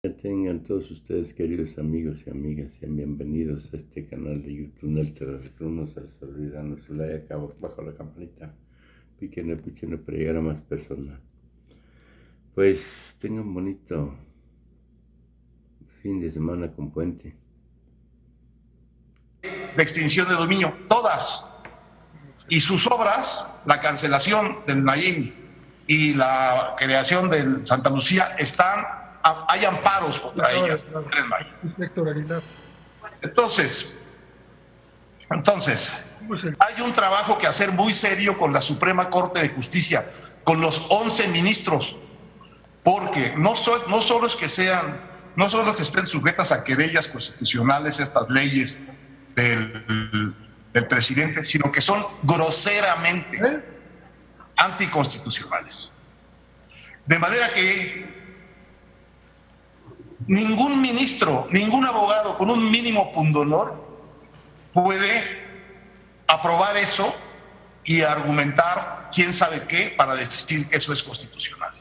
Tengan todos ustedes, queridos amigos y amigas, sean bienvenidos a este canal de YouTube Nelter Retorno. Se les olvida no su like acá bajo la campanita, píquenle para llegar a más personas. Pues tengan un bonito fin de semana con puente. De extinción de dominio, todas, y sus obras, la cancelación del Naim y la creación del Santa Lucía, hay amparos contra ellas. Entonces, hay un trabajo que hacer muy serio con la Suprema Corte de Justicia, con los 11 ministros, porque no solo es que estén sujetas a querellas constitucionales estas leyes del presidente, sino que son groseramente anticonstitucionales. De manera que ningún ministro, ningún abogado con un mínimo pundonor puede aprobar eso y argumentar quién sabe qué para decir que eso es constitucional.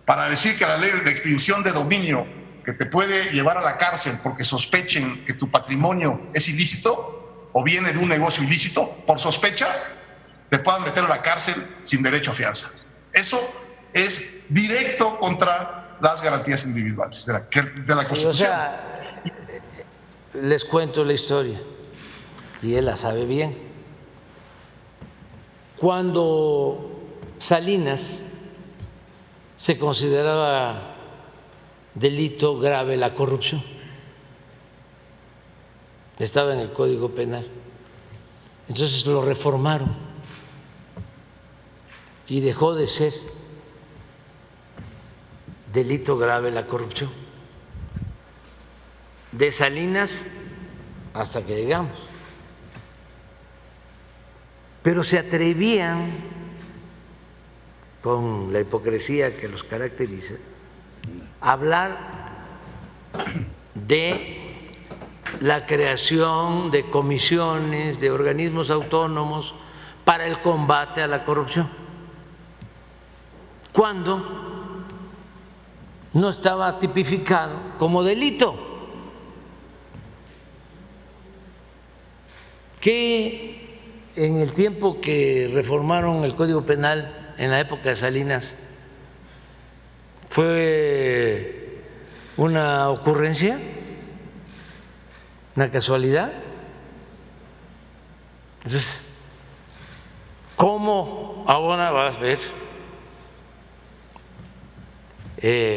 Para decir que la ley de extinción de dominio, que te puede llevar a la cárcel porque sospechen que tu patrimonio es ilícito o viene de un negocio ilícito, por sospecha, te puedan meter a la cárcel sin derecho a fianza. Eso es directo contra las garantías individuales de la Constitución. O sea, les cuento la historia y él la sabe bien. Cuando Salinas se consideraba delito grave la corrupción, estaba en el Código Penal, entonces lo reformaron y dejó de ser delito grave la corrupción. De Salinas hasta que llegamos. Pero se atrevían, con la hipocresía que los caracteriza, a hablar de la creación de comisiones, de organismos autónomos para el combate a la corrupción, cuando no estaba tipificado como delito. Que en el tiempo que reformaron el Código Penal, en la época de Salinas, fue una ocurrencia, una casualidad. Entonces, ¿cómo ahora vas a ver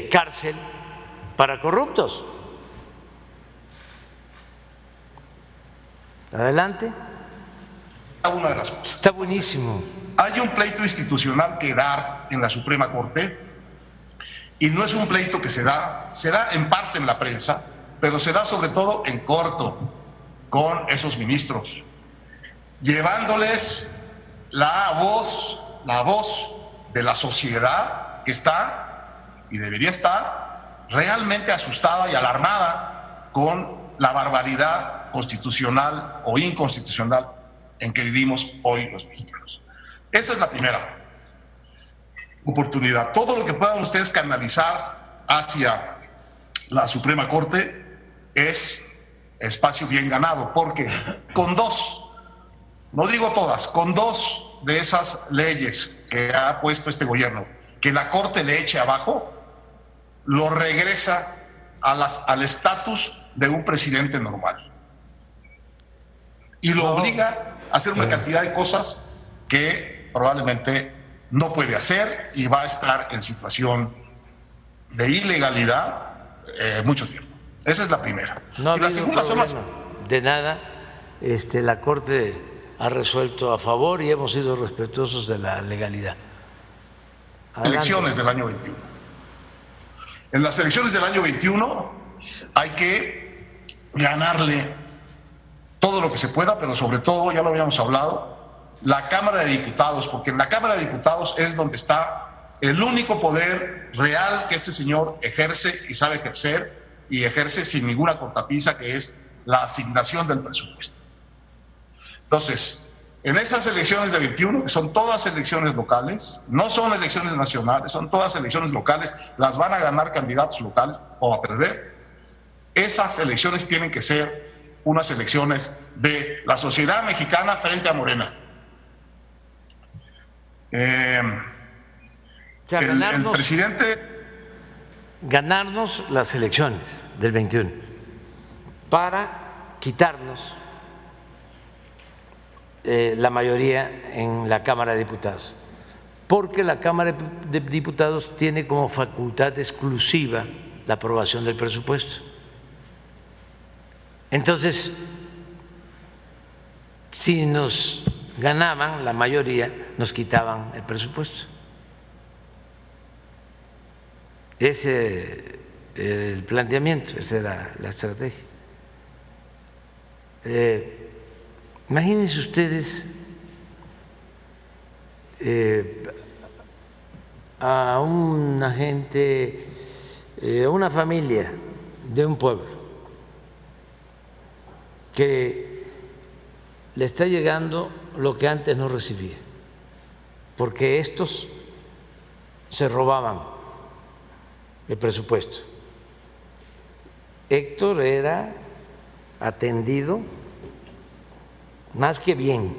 cárcel para corruptos? Adelante. Una de las cosas. Está buenísimo. Hay un pleito institucional que dar en la Suprema Corte, y no es un pleito que se da en parte en la prensa, pero se da sobre todo en corto con esos ministros, llevándoles la voz de la sociedad que está y debería estar realmente asustada y alarmada con la barbaridad constitucional o inconstitucional en que vivimos hoy los mexicanos. Esa es la primera oportunidad. Todo lo que puedan ustedes canalizar hacia la Suprema Corte es espacio bien ganado, porque con dos, no digo todas, con dos de esas leyes que ha puesto este gobierno, que la Corte le eche abajo, lo regresa al estatus de un presidente normal y lo obliga a hacer una cantidad de cosas que probablemente no puede hacer y va a estar en situación de ilegalidad mucho tiempo. Esa es la primera. No ha y la habido segunda problema son de nada. La Corte ha resuelto a favor y hemos sido respetuosos de la legalidad. Adelante. Elecciones del año 21. En las elecciones del año 21 hay que ganarle todo lo que se pueda, pero sobre todo, ya lo habíamos hablado, la Cámara de Diputados, porque en la Cámara de Diputados es donde está el único poder real que este señor ejerce y sabe ejercer, y ejerce sin ninguna cortapisa, que es la asignación del presupuesto. Entonces, En esas elecciones de 21, que son todas elecciones locales, no son elecciones nacionales, son todas elecciones locales, las van a ganar candidatos locales o a perder. Esas elecciones tienen que ser unas elecciones de la sociedad mexicana frente a Morena. El presidente... Ganarnos las elecciones del 21 para quitarnos la mayoría en la Cámara de Diputados, porque la Cámara de Diputados tiene como facultad exclusiva la aprobación del presupuesto. Entonces, si nos ganaban la mayoría, nos quitaban el presupuesto. Ese era el planteamiento, esa era la estrategia. Imagínense ustedes a una gente, a una familia de un pueblo que le está llegando lo que antes no recibía, porque estos se robaban el presupuesto. Héctor era atendido más que bien,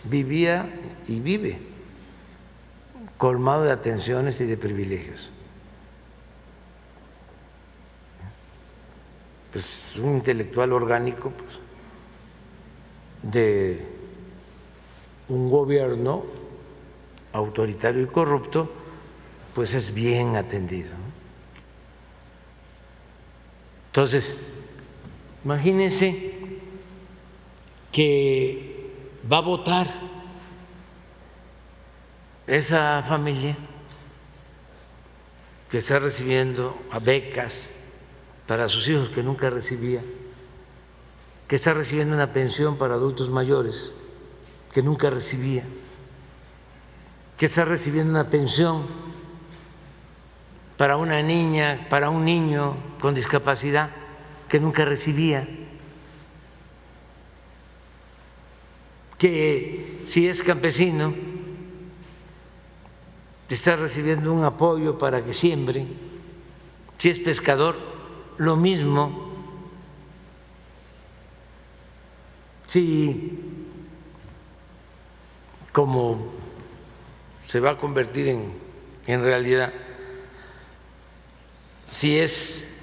vivía y vive colmado de atenciones y de privilegios. Pues un intelectual orgánico, pues, de un gobierno autoritario y corrupto, pues es bien atendido. Entonces, imagínense que va a votar esa familia que está recibiendo becas para sus hijos que nunca recibía, que está recibiendo una pensión para adultos mayores que nunca recibía, que está recibiendo una pensión para una niña, para un niño con discapacidad que nunca recibía, que si es campesino está recibiendo un apoyo para que siembre, si es pescador, lo mismo, si como se va a convertir en realidad, si es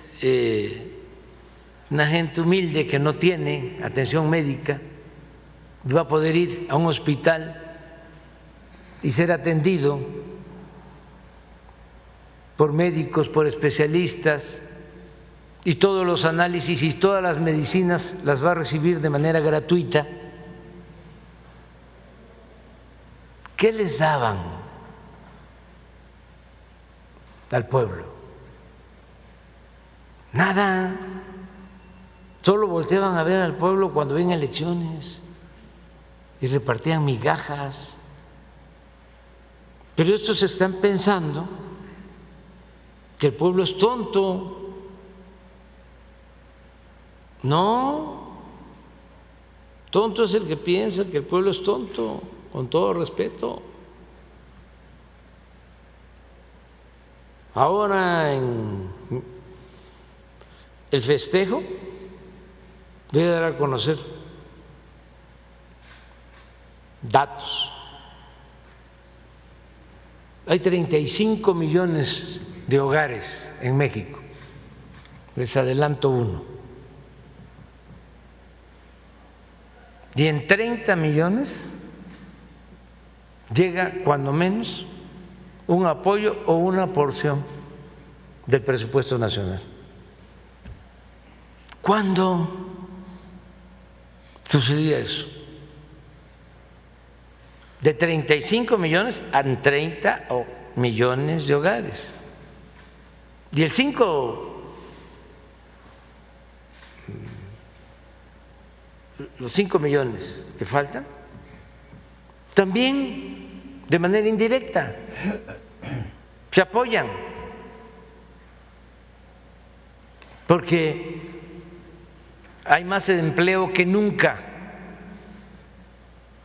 una gente humilde que no tiene atención médica, va a poder ir a un hospital y ser atendido por médicos, por especialistas, y todos los análisis y todas las medicinas las va a recibir de manera gratuita. ¿Qué les daban al pueblo? Nada. Solo volteaban a ver al pueblo cuando ven elecciones y repartían migajas. Pero estos están pensando que el pueblo es tonto. No, tonto es el que piensa que el pueblo es tonto, con todo respeto. Ahora en el festejo voy a dar a conocer datos. Hay 35 millones de hogares en México. Les adelanto uno. Y en 30 millones llega cuando menos un apoyo o una porción del presupuesto nacional. ¿Cuándo sucedía eso? De 35 millones a 30 millones de hogares. Y el 5, los 5 millones que faltan, también de manera indirecta se apoyan, porque hay más empleo que nunca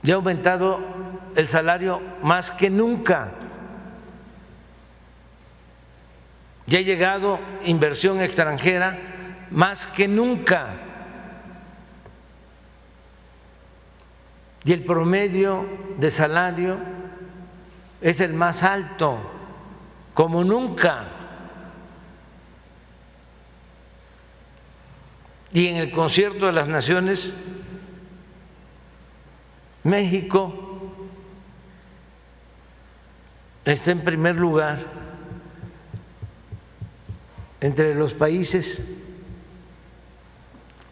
y ha aumentado el salario más que nunca. Ya ha llegado inversión extranjera más que nunca. Y el promedio de salario es el más alto, como nunca. Y en el Concierto de las Naciones, México está en primer lugar entre los países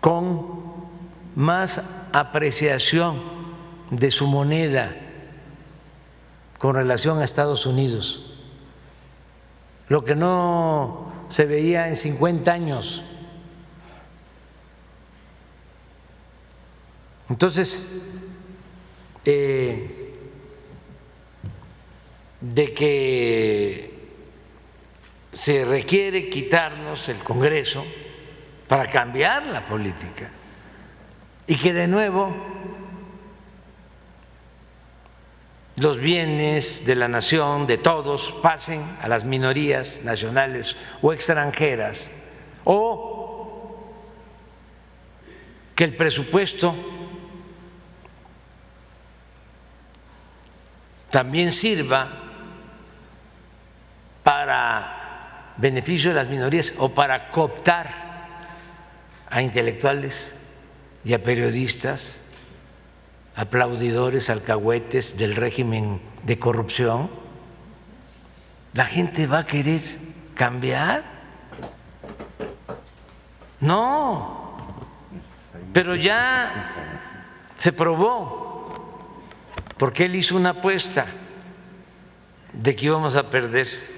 con más apreciación de su moneda con relación a Estados Unidos, lo que no se veía en 50 años. Entonces, de que se requiere quitarnos el Congreso para cambiar la política y que de nuevo los bienes de la nación, de todos, pasen a las minorías nacionales o extranjeras, o que el presupuesto también sirva para beneficio de las minorías o para cooptar a intelectuales y a periodistas, aplaudidores, alcahuetes del régimen de corrupción. ¿La gente va a querer cambiar? No, pero ya se probó, porque él hizo una apuesta de que íbamos a perder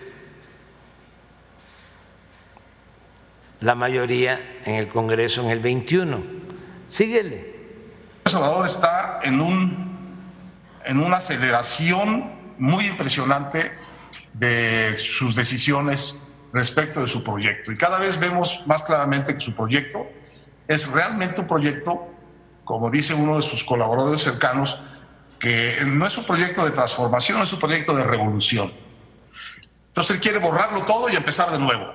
la mayoría en el Congreso en el 21. Síguele. El Salvador está en una aceleración muy impresionante de sus decisiones respecto de su proyecto. Y cada vez vemos más claramente que su proyecto es realmente un proyecto, como dice uno de sus colaboradores cercanos, que no es un proyecto de transformación, es un proyecto de revolución. Entonces él quiere borrarlo todo y empezar de nuevo.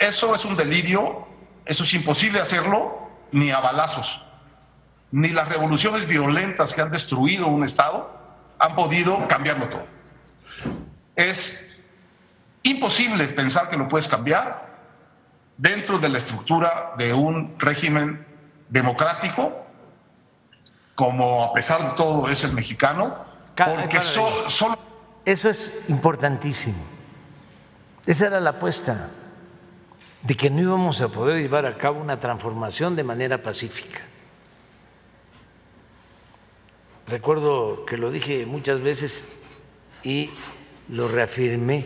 Eso es un delirio, eso es imposible hacerlo ni a balazos. Ni las revoluciones violentas que han destruido un Estado han podido cambiarlo todo. Es imposible pensar que lo puedes cambiar dentro de la estructura de un régimen democrático, como a pesar de todo es el mexicano, porque solo... Eso es importantísimo. Esa era la apuesta, de que no íbamos a poder llevar a cabo una transformación de manera pacífica. Recuerdo que lo dije muchas veces y lo reafirmé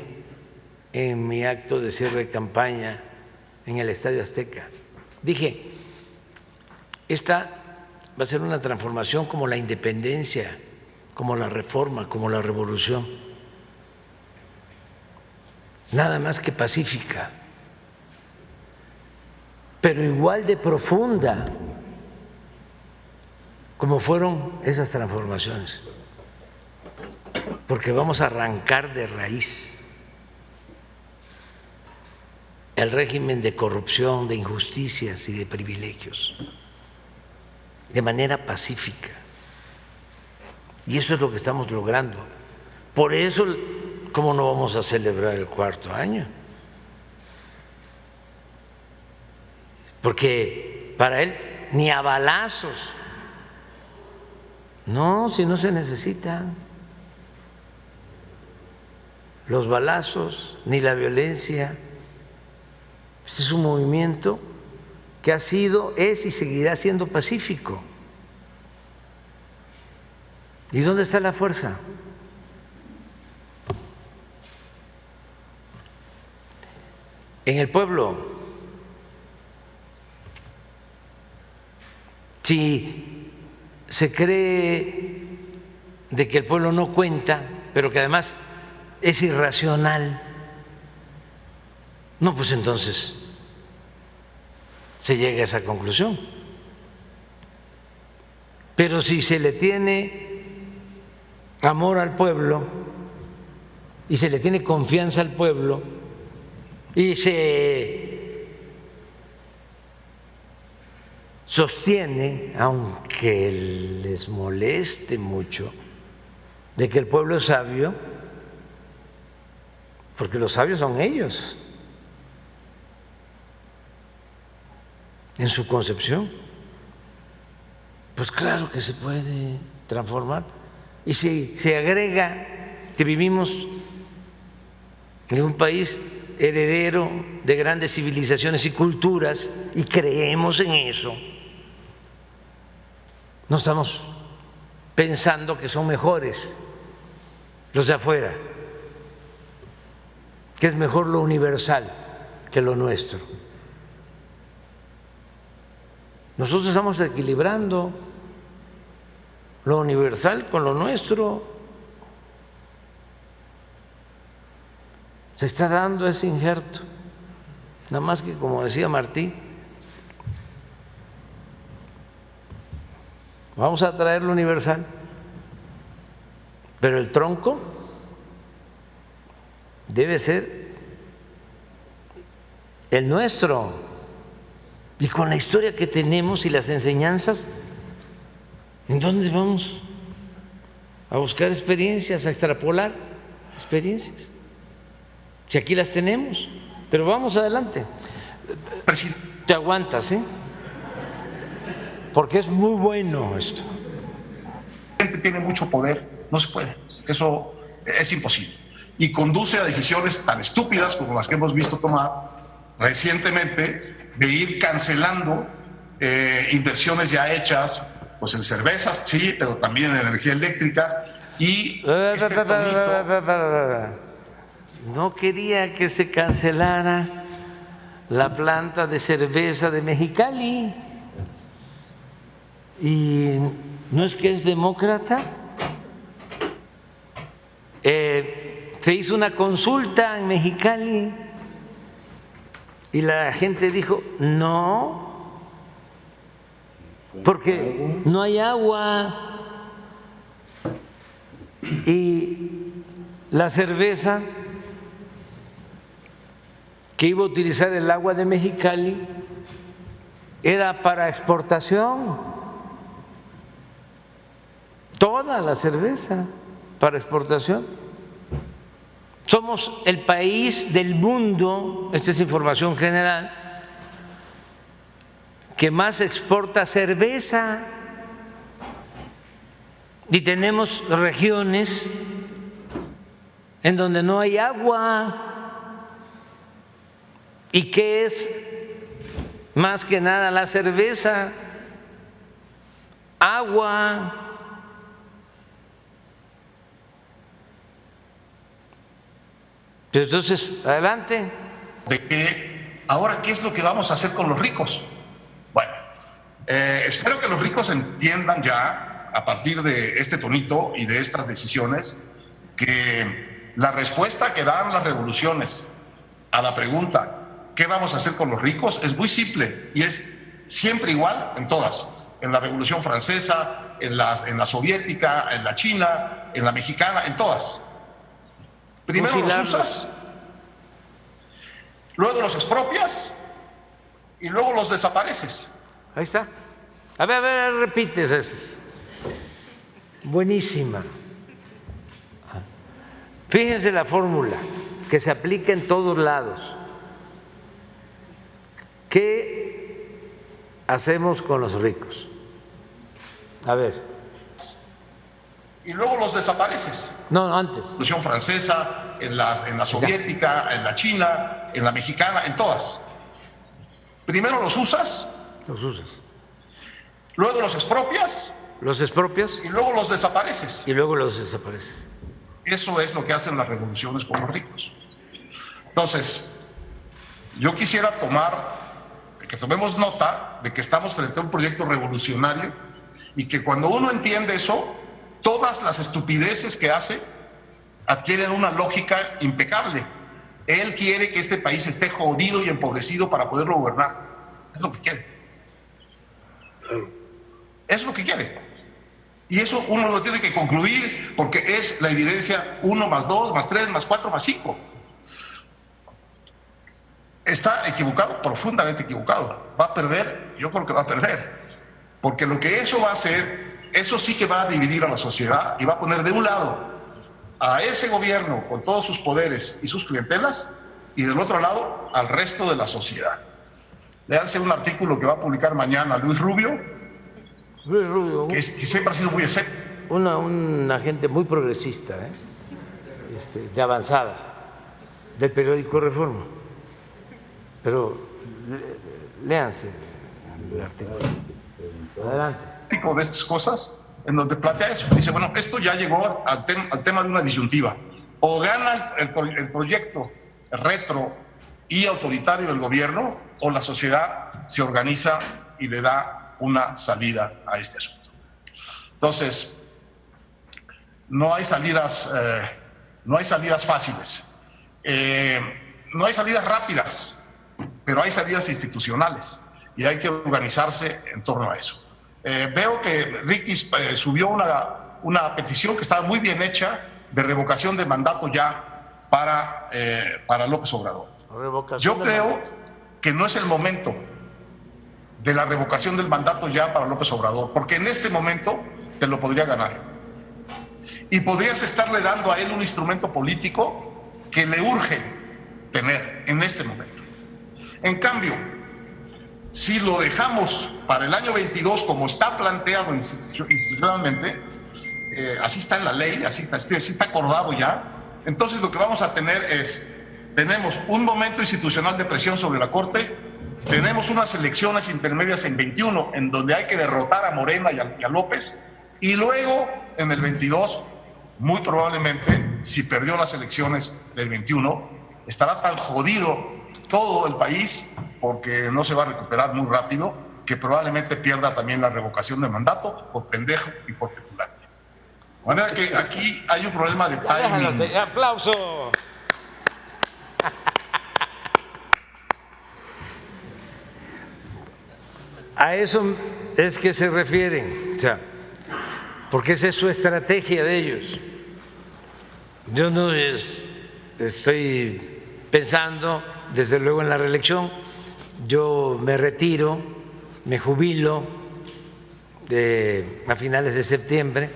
en mi acto de cierre de campaña en el Estadio Azteca. Dije, esta va a ser una transformación como la independencia, como la reforma, como la revolución, nada más que pacífica, pero igual de profunda como fueron esas transformaciones, porque vamos a arrancar de raíz el régimen de corrupción, de injusticias y de privilegios, de manera pacífica. Y eso es lo que estamos logrando. Por eso, ¿cómo no vamos a celebrar el 4º año? Porque para él ni a balazos. No, si no se necesitan los balazos ni la violencia. Este es un movimiento que ha sido, es y seguirá siendo pacífico. ¿Y dónde está la fuerza? En el pueblo. Si se cree de que el pueblo no cuenta, pero que además es irracional, no, pues entonces se llega a esa conclusión. Pero si se le tiene amor al pueblo y se le tiene confianza al pueblo y se sostiene, aunque les moleste mucho, de que el pueblo es sabio, porque los sabios son ellos, en su concepción, pues claro que se puede transformar. Y si se agrega que vivimos en un país heredero de grandes civilizaciones y culturas y creemos en eso, no estamos pensando que son mejores los de afuera, que es mejor lo universal que lo nuestro. Nosotros estamos equilibrando lo universal con lo nuestro. Se está dando ese injerto, nada más que, como decía Martí, vamos a traer lo universal, pero el tronco debe ser el nuestro. Y con la historia que tenemos y las enseñanzas, ¿en dónde vamos a buscar experiencias, a extrapolar experiencias? Si aquí las tenemos, pero vamos adelante. Te aguantas, ¿eh? Porque es muy bueno esto. La gente tiene mucho poder, no se puede, eso es imposible. Y conduce a decisiones tan estúpidas como las que hemos visto tomar recientemente, de ir cancelando inversiones ya hechas, pues en cervezas, sí, pero también en energía eléctrica. Y no quería que se cancelara la planta de cerveza de Mexicali. Y no es que es demócrata. Se hizo una consulta en Mexicali y la gente dijo no, porque no hay agua y la cerveza que iba a utilizar el agua de Mexicali era para exportación, toda la cerveza para exportación. Somos el país del mundo, esta es información general, que más exporta cerveza, y tenemos regiones en donde no hay agua. ¿Y qué es más que nada la cerveza? Agua. Pero entonces, adelante. De que ahora, ¿qué es lo que vamos a hacer con los ricos? Bueno, espero que los ricos entiendan ya, a partir de este tonito y de estas decisiones, que la respuesta que dan las revoluciones a la pregunta ¿qué vamos a hacer con los ricos? Es muy simple y es siempre igual en todas. En la Revolución Francesa, en la soviética, en la china, en la mexicana, en todas. Primero los usas, luego los expropias y luego los desapareces. Ahí está. A ver, repites. Es buenísima. Fíjense la fórmula que se aplica en todos lados. ¿Qué hacemos con los ricos? A ver. Y luego los desapareces. No, antes. En la Revolución Francesa, en la soviética, en la china, en la mexicana, en todas. Primero los usas. Los usas. Luego los expropias. Los expropias. Y luego los desapareces. Y luego los desapareces. Eso es lo que hacen las revoluciones con los ricos. Entonces, yo quisiera que tomemos nota de que estamos frente a un proyecto revolucionario y que cuando uno entiende eso, todas las estupideces que hace adquieren una lógica impecable. Él quiere que este país esté jodido y empobrecido para poderlo gobernar. Es lo que quiere. Es lo que quiere. Y eso uno lo tiene que concluir porque es la evidencia 1 más 2 más 3 más 4 más 5. Está equivocado, profundamente equivocado. Va a perder, yo creo que va a perder. Porque lo que eso va a hacer, eso sí que va a dividir a la sociedad y va a poner de un lado a ese gobierno con todos sus poderes y sus clientelas y del otro lado al resto de la sociedad. Léanse un artículo que va a publicar mañana Luis Rubio, que siempre ha sido muy escéptico. Una gente muy progresista, de avanzada, del periódico Reforma. Pero léanse el artículo. Adelante. De estas cosas, en donde plantea eso. Dice, bueno, esto ya llegó al tema de una disyuntiva. O gana el proyecto retro y autoritario del gobierno, o la sociedad se organiza y le da una salida a este asunto. Entonces, no hay salidas fáciles, no hay salidas rápidas, pero hay salidas institucionales y hay que organizarse en torno a eso. Veo que Ricky subió una petición que estaba muy bien hecha de revocación de mandato ya para López Obrador. Yo creo que no es el momento de la revocación del mandato ya para López Obrador, porque en este momento te lo podría ganar. Y podrías estarle dando a él un instrumento político que le urge tener en este momento. En cambio, si lo dejamos para el año 22 como está planteado institucionalmente, así está en la ley, así está acordado ya, entonces lo que vamos a tener es, tenemos un momento institucional de presión sobre la Corte, tenemos unas elecciones intermedias en 21 en donde hay que derrotar a Morena y a López, y luego en el 22, muy probablemente, si perdió las elecciones del 21, estará tan jodido todo el país, porque no se va a recuperar muy rápido, que probablemente pierda también la revocación de mandato por pendejo y por petulante. De manera que aquí hay un problema de timing. ¡Aplauso! A eso es que se refieren, o sea, porque esa es su estrategia de ellos. Yo no estoy pensando, desde luego, en la reelección. Yo me retiro, me jubilo a finales de septiembre,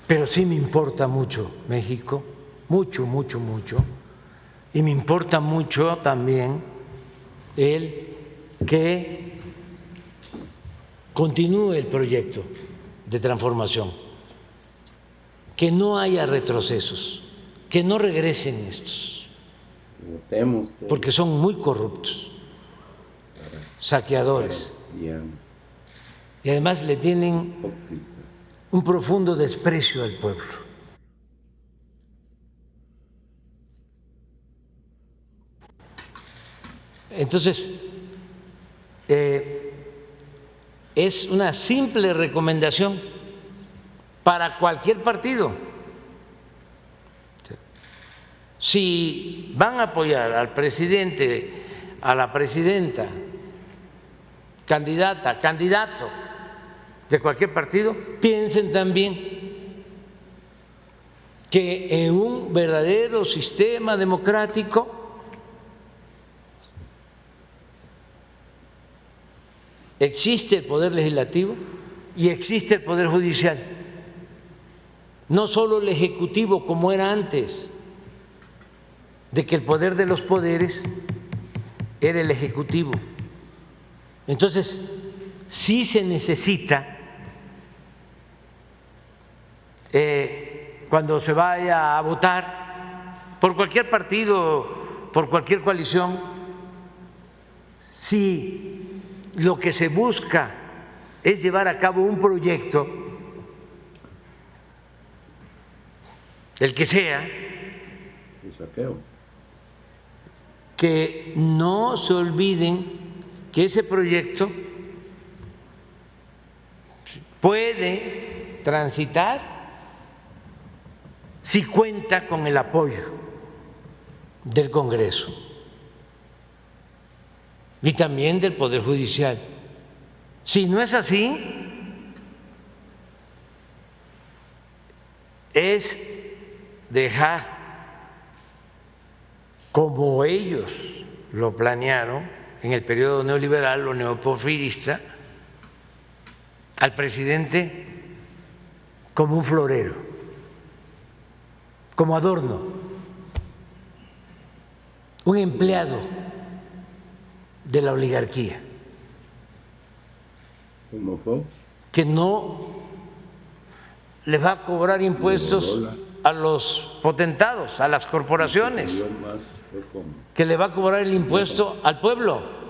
pero sí me importa mucho México, mucho, mucho, mucho, y me importa mucho también el que continúe el proyecto de transformación, que no haya retrocesos, que no regresen estos, porque son muy corruptos, saqueadores, y además le tienen un profundo desprecio al pueblo. Entonces, es una simple recomendación para cualquier partido. Si van a apoyar al presidente, a la presidenta, candidata, candidato de cualquier partido, piensen también que en un verdadero sistema democrático existe el poder legislativo y existe el poder judicial, no solo el ejecutivo como era antes, de que el poder de los poderes era el ejecutivo. Entonces, sí se necesita, cuando se vaya a votar por cualquier partido, por cualquier coalición, si lo que se busca es llevar a cabo un proyecto, el que sea, que no se olviden que ese proyecto puede transitar si cuenta con el apoyo del Congreso y también del Poder Judicial. Si no es así, es dejar, como ellos lo planearon en el periodo neoliberal o neoporfirista, al presidente como un florero, como adorno, un empleado de la oligarquía, como Fox, que no le va a cobrar impuestos a los potentados, a las corporaciones, que le va a cobrar el impuesto al pueblo,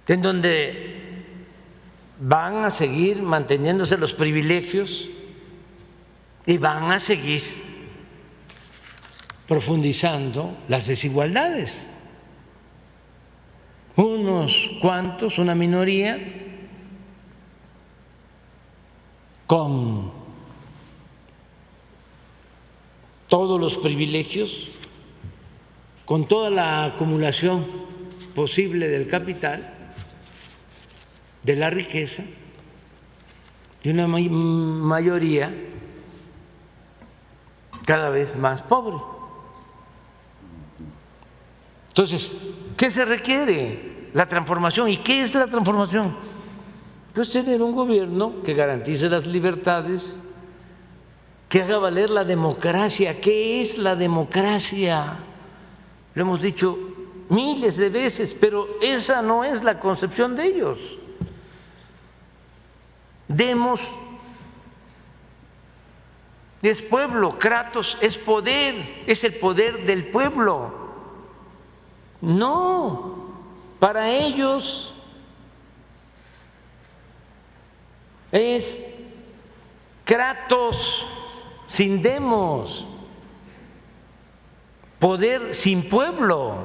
en donde van a seguir manteniéndose los privilegios y van a seguir profundizando las desigualdades. Unos cuantos, una minoría, con todos los privilegios, con toda la acumulación posible del capital, de la riqueza, de una mayoría cada vez más pobre. Entonces, ¿qué se requiere? La transformación. ¿Y qué es la transformación? Pues tener un gobierno que garantice las libertades, que haga valer la democracia. ¿Qué es la democracia? Lo hemos dicho miles de veces, pero esa no es la concepción de ellos. Demos es pueblo, Kratos es poder, es el poder del pueblo. No, para ellos es Kratos sin demos, poder sin pueblo.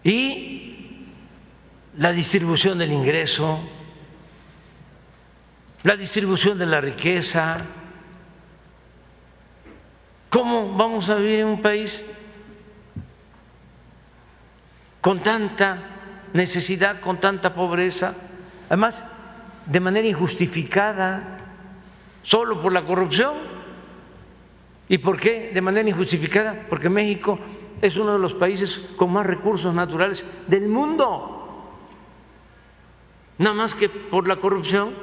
Y la distribución del ingreso, la distribución de la riqueza. ¿Cómo vamos a vivir en un país con tanta necesidad, con tanta pobreza? Además, de manera injustificada, solo por la corrupción. ¿Y por qué de manera injustificada? Porque México es uno de los países con más recursos naturales del mundo. Nada más que por la corrupción,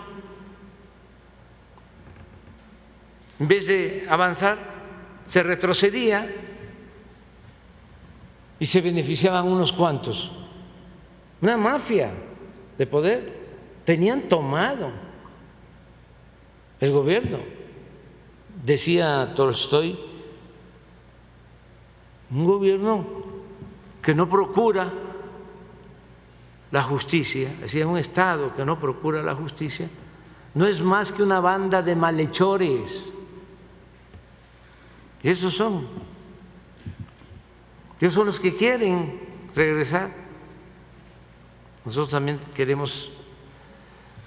en vez de avanzar, se retrocedía y se beneficiaban unos cuantos. Una mafia de poder. Tenían tomado el gobierno. Decía Tolstoy, un gobierno que no procura la justicia, decía, un Estado que no procura la justicia, no es más que una banda de malhechores. Y esos son los que quieren regresar. Nosotros también queremos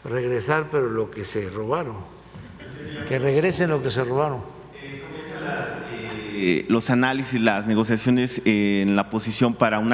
regresar, pero lo que se robaron, que regresen lo que se robaron. Los análisis, las negociaciones en la posición para una